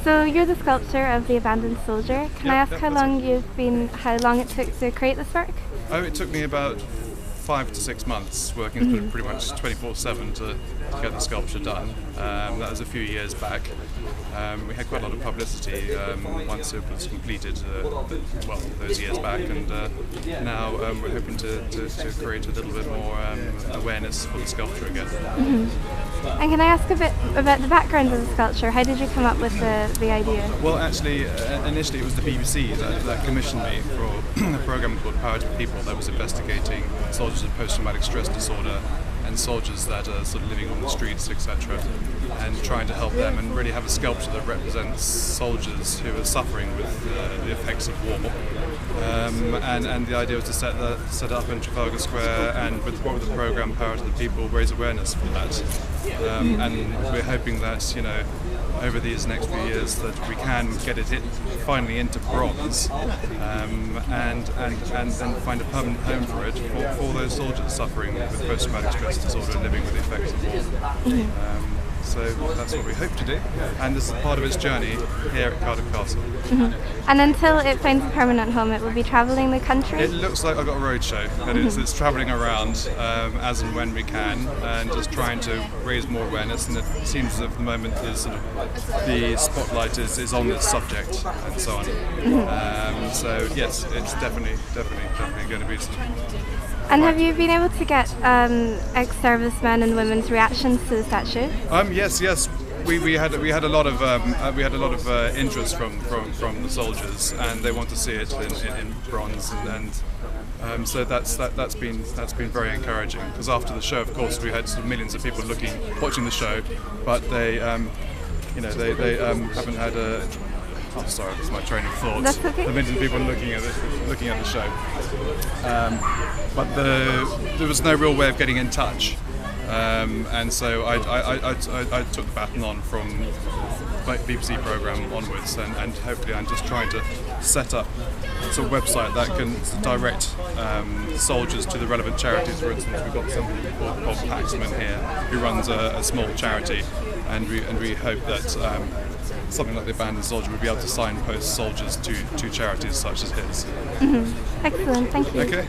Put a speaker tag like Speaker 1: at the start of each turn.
Speaker 1: So you're the sculptor of the abandoned soldier. Can I ask how long it took to create this work?
Speaker 2: Oh, it took me about 5 to 6 months, working pretty much 24/7 to get the sculpture done. That was a few years back. We had quite a lot of publicity once it was completed, those years back, and now we're hoping to create a little bit more awareness for the sculpture again.
Speaker 1: And can I ask a bit about the background of the sculpture? How did you come up with the idea?
Speaker 2: Well, actually, initially it was the BBC that commissioned me for a program called Power to People that was investigating soldiers with post-traumatic stress disorder and soldiers that are sort of living on the streets, etc., and trying to help them and really have a sculpture that represents soldiers who are suffering with the effects of war. And the idea was to set it up in Trafalgar Square, and with the program Power to the People, raise awareness for that. And we're hoping that, over these next few years, that we can get it finally into bronze, and then find a permanent home for it for those soldiers suffering with post-traumatic stress disorder and living with the effects of war. So that's what we hope to do, and this is part of its journey here at Cardiff Castle.
Speaker 1: And until it finds a permanent home, it will be travelling the country?
Speaker 2: It looks like I've got a roadshow. It's travelling around as and when we can, and just trying to raise more awareness, and it seems as if at the moment the spotlight is on this subject and so on. So yes, it's definitely going to be
Speaker 1: And have you been able to get ex-servicemen and women's reactions to the statue?
Speaker 2: Yes. We had a lot of interest from the soldiers, and they want to see it in bronze, and so that's been very encouraging. Because after the show, of course, we had sort of millions of people watching the show, but they haven't had a. Oh, sorry, that's my train of thought.
Speaker 1: That's okay.
Speaker 2: The millions of people looking at the show, but there was no real way of getting in touch, and so I took the baton on from the BBC programme onwards, and hopefully I'm just trying to set up a sort of website that can direct soldiers to the relevant charities. For instance, we've got somebody called Paxman here who runs a small charity, and we hope that something like the abandoned soldier would be able to signpost soldiers to charities such as his.
Speaker 1: Excellent, thank you.
Speaker 2: Okay.